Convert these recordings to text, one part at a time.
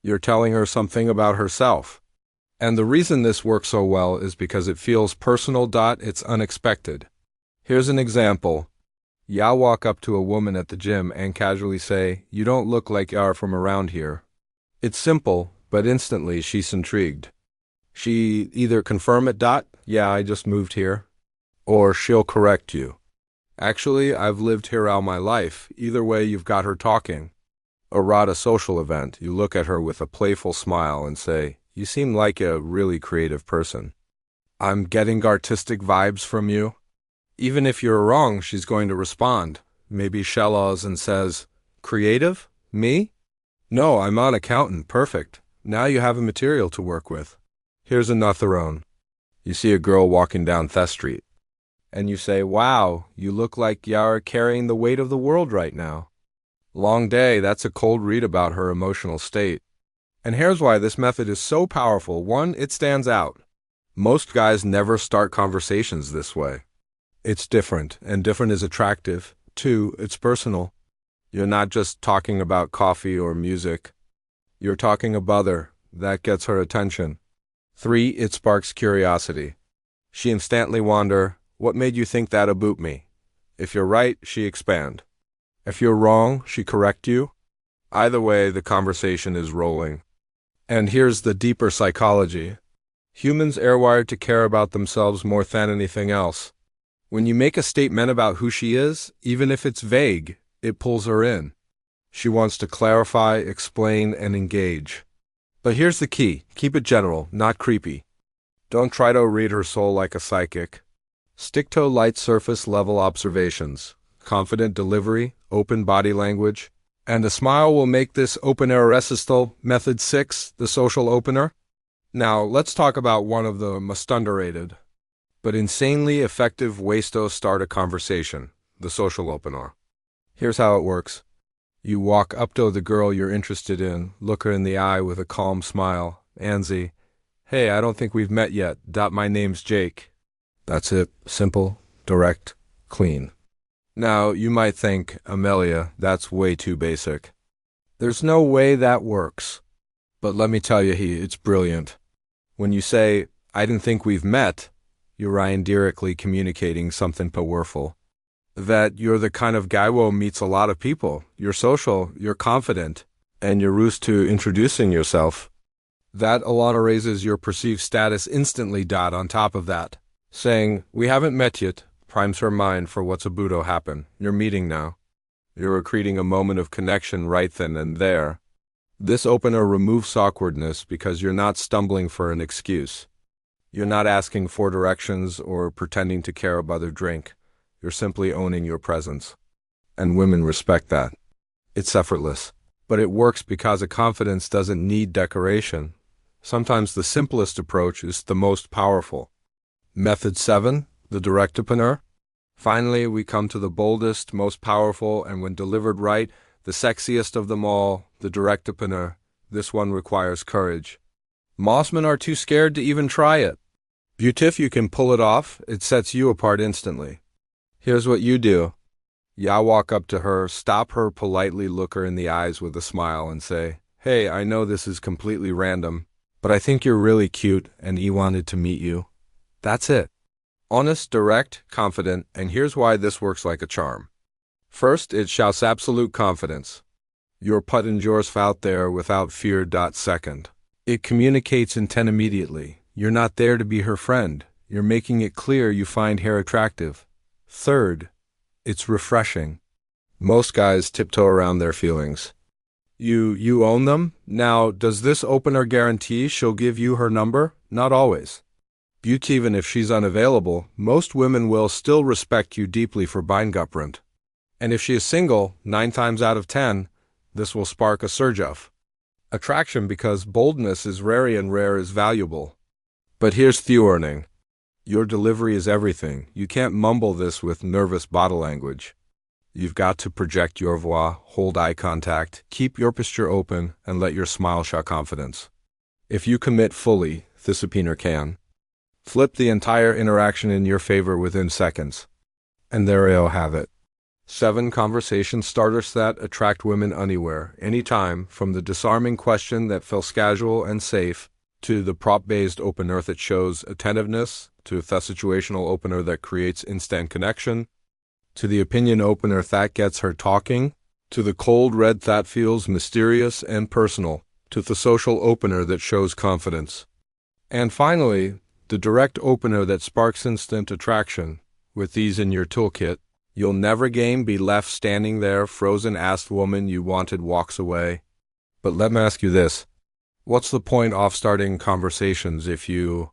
You're telling her something about herself. And the reason this works so well is because it feels personal. It's unexpected. Here's an example. Ya walk up to a woman at the gym and casually say, "You don't look like you're from around here." It's simple, but instantly she's intrigued. She either confirm it. "Yeah, I just moved here." Or she'll correct you. "Actually, I've lived here all my life." Either way, you've got her talking. Or at a social event, you look at her with a playful smile and say, "You seem like a really creative person. I'm getting artistic vibes from you." Even if you're wrong, she's going to respond. Maybe shells and says, "Creative? Me? No, I'm an accountant." Perfect. Now you have a material to work with. Here's another one. You see a girl walking down Thess Street, and you say, "Wow, you look like you're carrying the weight of the world right now." Long day. That's a cold read about her emotional state. And here's why this method is so powerful. 1, it stands out. Most guys never start conversations this way. It's different, and different is attractive. 2, it's personal. You're not just talking about coffee or music. You're talking about her. That gets her attention. 3, it sparks curiosity. She instantly wonder, "What made you think that about me?" If you're right, she expand. If you're wrong, she correct you. Either way, the conversation is rolling. And here's the deeper psychology. Humans are wired to care about themselves more than anything else. When you make a statement about who she is, even if it's vague, it pulls her in. She wants to clarify, explain, and engage. But here's the key. Keep it general, not creepy. Don't try to read her soul like a psychic. Stick to light surface level observations, confident delivery, open body language, and a smile will make this open irresistible. Method 6, the social opener. Now, let's talk about one of the most underrated, but insanely effective ways to start a conversation, the social opener. Here's how it works. You walk up to the girl you're interested in, look her in the eye with a calm smile. "Anzie, hey, I don't think we've met yet. My name's Jake." That's it. Simple, direct, clean. Now, you might think, "Amelia, that's way too basic." There's no way that works. But let me tell you, it's brilliant. When you say, "I didn't think we've met," you're indirectly communicating something powerful. That you're the kind of guy who meets a lot of people. You're social, you're confident, and you're used to introducing yourself. That a lot raises your perceived status instantly. On top of that, saying, "We haven't met yet," primes her mind for what's about to happen. You're meeting now. You're creating a moment of connection right then and there. This opener removes awkwardness because you're not stumbling for an excuse. You're not asking for directions or pretending to care about their drink. You're simply owning your presence. And women respect that. It's effortless. But it works because a confidence doesn't need decoration. Sometimes the simplest approach is the most powerful. Method 7, the direct opener. Finally, we come to the boldest, most powerful, and when delivered right, the sexiest of them all, the direct opener. This one requires courage. Most men are too scared to even try it. But if you can pull it off, it sets you apart instantly. Here's what you do. Ya walk up to her, stop her politely, look her in the eyes with a smile and say, "Hey, I know this is completely random, but I think you're really cute and he wanted to meet you." That's it. Honest, direct, confident, and here's why this works like a charm. First, it shouts absolute confidence. You're putting yourself out there without fear. Second, it communicates intent immediately. You're not there to be her friend. You're making it clear you find her attractive. Third, it's refreshing. Most guys tiptoe around their feelings. You own them? Now, does this opener guarantee she'll give you her number? Not always. But even if she's unavailable, most women will still respect you deeply for Beinguprint. And if she is single, 9 times out of 10, this will spark a surge of attraction because boldness is rare and rare is valuable. But here's the warning. Your delivery is everything. You can't mumble this with nervous body language. You've got to project your voix, hold eye contact, keep your posture open, and let your smile show confidence. If you commit fully, this opener can flip the entire interaction in your favor within seconds. And there you'll have it. 7 conversation starters that attract women anywhere, anytime, from the disarming question that feels casual and safe, to the prop-based opener that shows attentiveness, to the situational opener that creates instant connection, to the opinion opener that gets her talking, to the cold red that feels mysterious and personal, to the social opener that shows confidence. And finally, the direct opener that sparks instant attraction. With these in your toolkit, you'll never again be left standing there, frozen-ass woman you wanted walks away. But let me ask you this. What's the point of starting conversations if you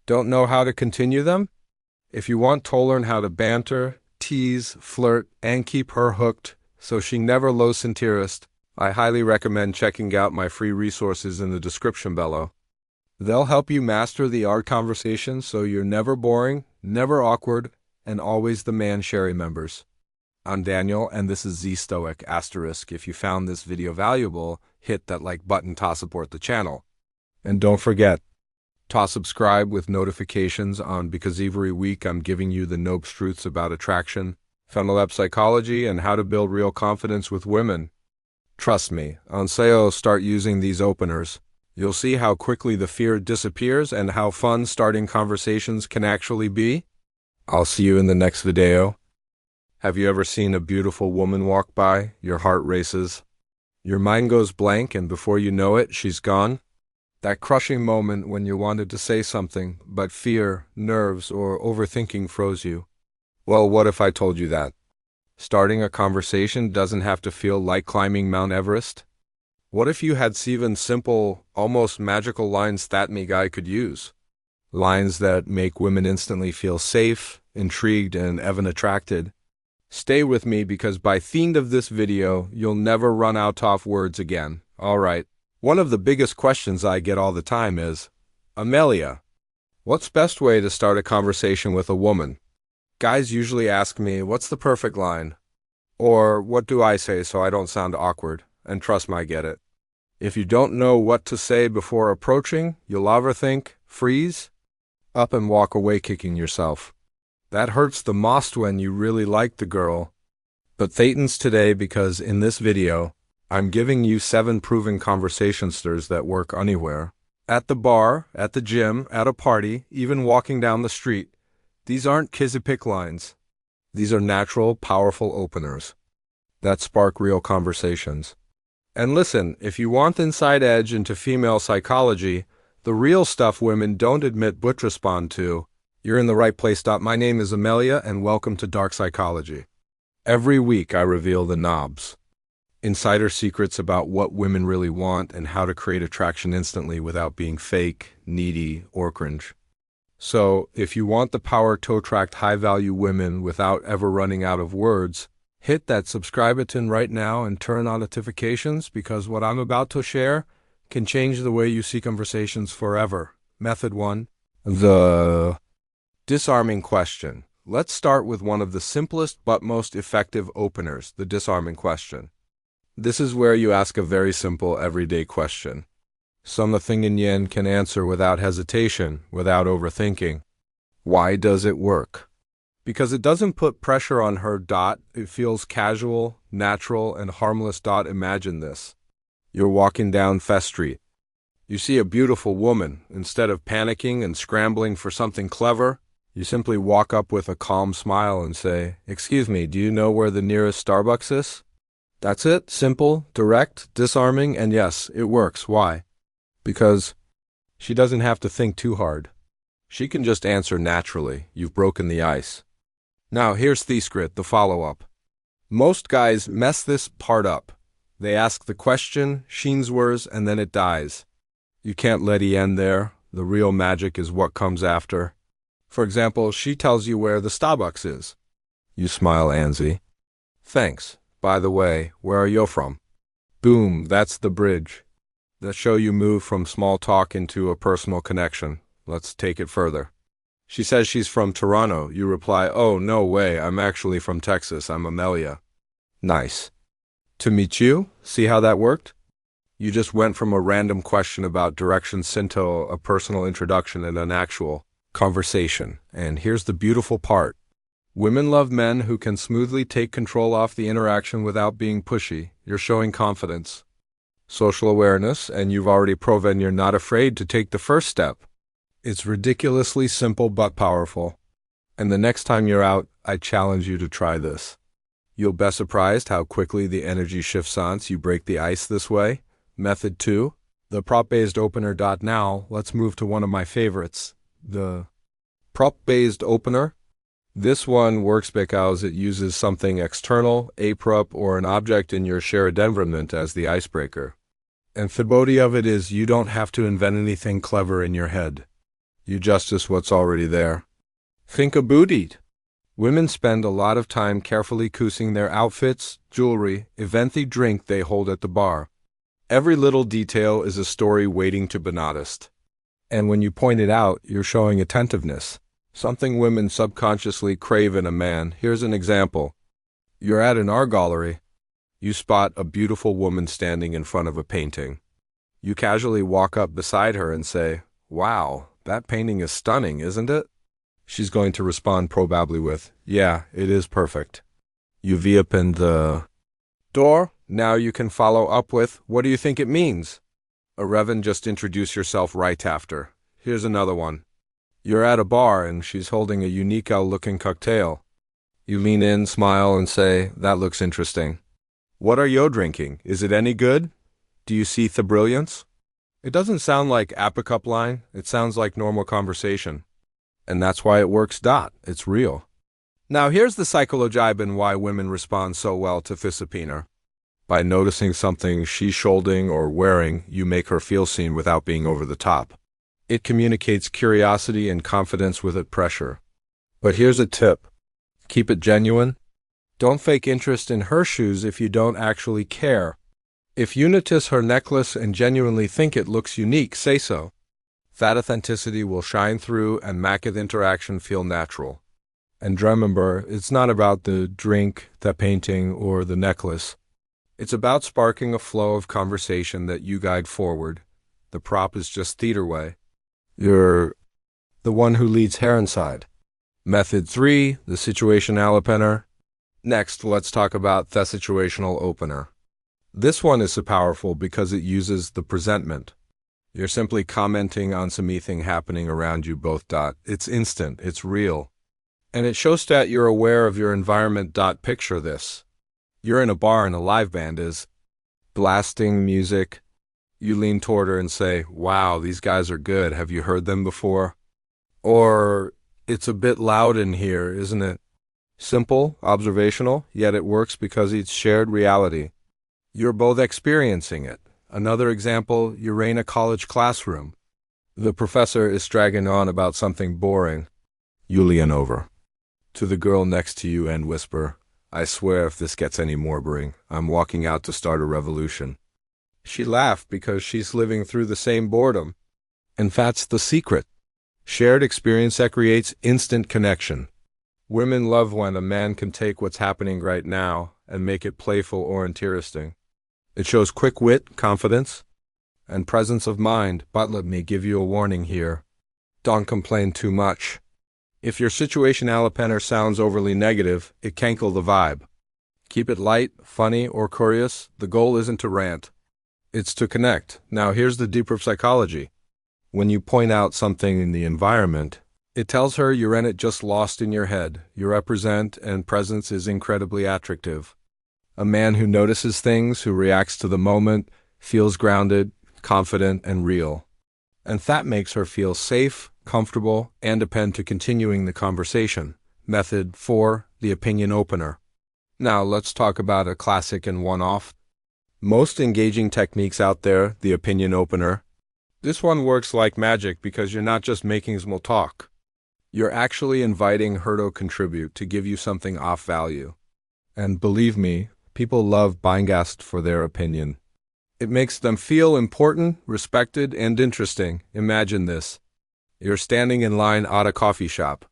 don't know how to continue them? If you want to learn how to banter, tease, flirt, and keep her hooked so she never loses interest, I highly recommend checking out my free resources in the description below. They'll help you master the art conversation so you're never boring, never awkward, and always the man Sherry members. I'm Daniel, and this is Z-Stoic ***. If you found this video valuable, hit that like button to support the channel. And don't forget to subscribe with notifications on, because every week I'm giving you the noble truths about attraction, feminine psychology, and how to build real confidence with women. Trust me, once you start using these openers, you'll see how quickly the fear disappears and how fun starting conversations can actually be. I'll see you in the next video. Have you ever seen a beautiful woman walk by? Your heart races. Your mind goes blank, and before you know it, she's gone. That crushing moment when you wanted to say something, but fear, nerves, or overthinking froze you. Well, what if I told you that starting a conversation doesn't have to feel like climbing Mount Everest? What if you had 7 simple, almost magical lines that me guy could use? Lines that make women instantly feel safe, intrigued, and even attracted. Stay with me, because by the end of this video, you'll never run out of words again. Alright, one of the biggest questions I get all the time is, Amelia, what's best way to start a conversation with a woman? Guys usually ask me, what's the perfect line? Or, what do I say so I don't sound awkward? And trust me, I get it. If you don't know what to say before approaching, you'll overthink, freeze up, and walk away kicking yourself. That hurts the most when you really like the girl. But Thetans today, because in this video, I'm giving you 7 proven conversation starters that work anywhere. At the bar, at the gym, at a party, even walking down the street. These aren't kissy pick lines. These are natural, powerful openers that spark real conversations. And listen, if you want the inside edge into female psychology, the real stuff women don't admit but respond to, you're in the right place. My name is Amelia, and welcome to Dark Psychology. Every week I reveal the knobs, insider secrets about what women really want and how to create attraction instantly without being fake, needy, or cringe. So, if you want the power to attract high-value women without ever running out of words, hit that subscribe button right now and turn on notifications, because what I'm about to share can change the way you see conversations forever. Method 1. The disarming question. Let's start with one of the simplest but most effective openers, the disarming question. This is where you ask a very simple, everyday question. Something in yen can answer without hesitation, without overthinking. Why does it work? Because it doesn't put pressure on her. It feels casual, natural, and harmless. Imagine this. You're walking down Fest Street. You see a beautiful woman. Instead of panicking and scrambling for something clever, you simply walk up with a calm smile and say, "Excuse me, do you know where the nearest Starbucks is?" That's it. Simple, direct, disarming, and yes, it works. Why? Because she doesn't have to think too hard. She can just answer naturally. You've broken the ice. Now here's the secret, the follow-up. Most guys mess this part up. They ask the question, sheen's words, and then it dies. You can't let it end there. The real magic is what comes after. For example, she tells you where the Starbucks is. You smile, Anzi. Thanks. By the way, where are you from? Boom, that's the bridge. That show you move from small talk into a personal connection. Let's take it further. She says she's from Toronto. You reply, "Oh, no way, I'm actually from Texas. I'm Amelia." Nice. To meet you? See how that worked? You just went from a random question about directions into a personal introduction and an actual conversation. And here's the beautiful part. Women love men who can smoothly take control off the interaction without being pushy. You're showing confidence, social awareness, and you've already proven you're not afraid to take the first step. It's ridiculously simple but powerful. And the next time you're out, I challenge you to try this. You'll be surprised how quickly the energy shifts once you break the ice this way. Method 2, the prop-based opener. Now, let's move to one of my favorites, the prop-based opener. This one works because it uses something external, a prop, or an object in your shared environment as the icebreaker. And the beauty of it is you don't have to invent anything clever in your head. You just use what's already there. Think about it. Women spend a lot of time carefully choosing their outfits, jewelry, even the drink they hold at the bar. Every little detail is a story waiting to be noticed. And when you point it out, you're showing attentiveness, something women subconsciously crave in a man. Here's an example. You're at an art gallery. You spot a beautiful woman standing in front of a painting. You casually walk up beside her and say, "Wow, that painting is stunning, isn't it?" She's going to respond probably with, "Yeah, it is perfect." You've opened the door. Now you can follow up with, "What do you think it means?" Just introduce yourself right after. Here's another one. You're at a bar and she's holding a unique-looking cocktail. You lean in, smile, and say, "That looks interesting. What are you drinking? Is it any good? Do you see the brilliance?" It doesn't sound like a pickup line. It sounds like normal conversation. And that's why it works. It's real. Now here's the psychology and why women respond so well to this opener. By noticing something she's holding or wearing, you make her feel seen without being over the top. It communicates curiosity and confidence without pressure. But here's a tip. Keep it genuine. Don't fake interest in her shoes if you don't actually care. If you notice her necklace and genuinely think it looks unique, say so. That authenticity will shine through and make the interaction feel natural. And remember, it's not about the drink, the painting, or the necklace. It's about sparking a flow of conversation that you guide forward. The prop is just theater way. You're the one who leads her inside. Method 3, the situational opener. Next, let's talk about the situational opener. This one is so powerful because it uses the presentment. You're simply commenting on something happening around you both. It's instant, it's real. And it shows that you're aware of your environment. Picture this. You're in a bar and a live band is blasting music. You lean toward her and say, "Wow, these guys are good. Have you heard them before?" Or, "It's a bit loud in here, isn't it?" Simple, observational, yet it works because it's shared reality. You're both experiencing it. Another example, you're in a college classroom. The professor is dragging on about something boring. You lean over to the girl next to you and whisper, "I swear if this gets any more boring, I'm walking out to start a revolution." She laughed because she's living through the same boredom. And that's the secret. Shared experience creates instant connection. Women love when a man can take what's happening right now and make it playful or interesting. It shows quick wit, confidence, and presence of mind. But let me give you a warning here. Don't complain too much. If your situational opener sounds overly negative, it can kill the vibe. Keep it light, funny, or curious. The goal isn't to rant. It's to connect. Now here's the deeper psychology. When you point out something in the environment, it tells her you're in it, just lost in your head. You represent, and presence is incredibly attractive. A man who notices things, who reacts to the moment, feels grounded, confident, and real. And that makes her feel safe, comfortable, and open to continuing the conversation. Method 4, the opinion opener. Now let's talk about a classic and one-off. Most engaging techniques out there, the opinion opener. This one works like magic because you're not just making small talk. You're actually inviting her to contribute, to give you something of value. And believe me, people love being asked for their opinion. It makes them feel important, respected, and interesting. Imagine this. You're standing in line at a coffee shop.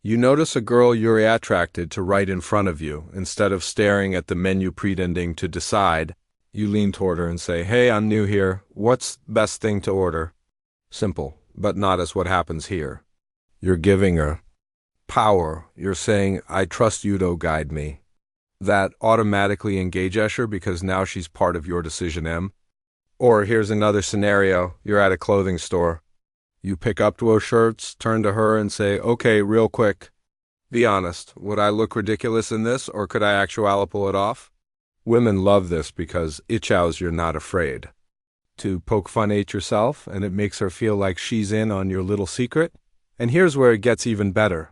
You notice a girl you're attracted to right in front of you. Instead of staring at the menu pretending to decide, you lean toward her and say, "Hey, I'm new here. What's the best thing to order?" Simple, but not as what happens here. You're giving her power. You're saying, I trust you to guide me. That automatically engages her because now she's part of your decision M. Or here's another scenario. You're at a clothing store. You pick up those shirts, turn to her and say, okay, real quick. Be honest, would I look ridiculous in this or could I actually pull it off? Women love this because it shows you're not afraid to poke fun at yourself, and it makes her feel like she's in on your little secret. And here's where it gets even better.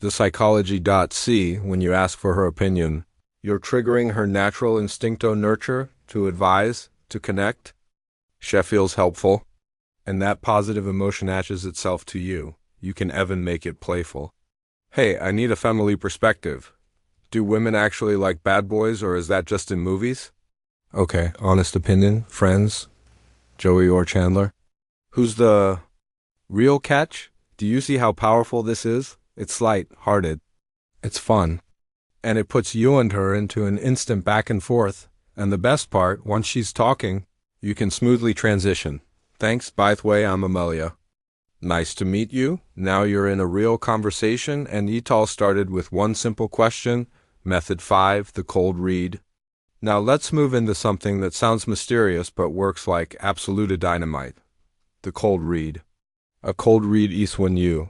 The psychology.c, when you ask for her opinion, you're triggering her natural instincto nurture to advise, to connect. She feels helpful, and that positive emotion attaches itself to you. You can even make it playful. Hey, I need a family perspective. Do women actually like bad boys, or is that just in movies? Okay, honest opinion, friends, Joey or Chandler. Who's the real catch? Do you see how powerful this is? It's light-hearted. It's fun. And it puts you and her into an instant back and forth. And the best part, once she's talking, you can smoothly transition. Thanks, by the way, I'm Amelia. Nice to meet you. Now you're in a real conversation, and it all started with one simple question. Method 5, the cold read. Now let's move into something that sounds mysterious but works like absolute dynamite. The cold read. A cold read is when you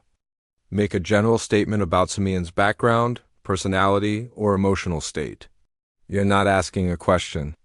make a general statement about someone's background, personality, or emotional state. You're not asking a question.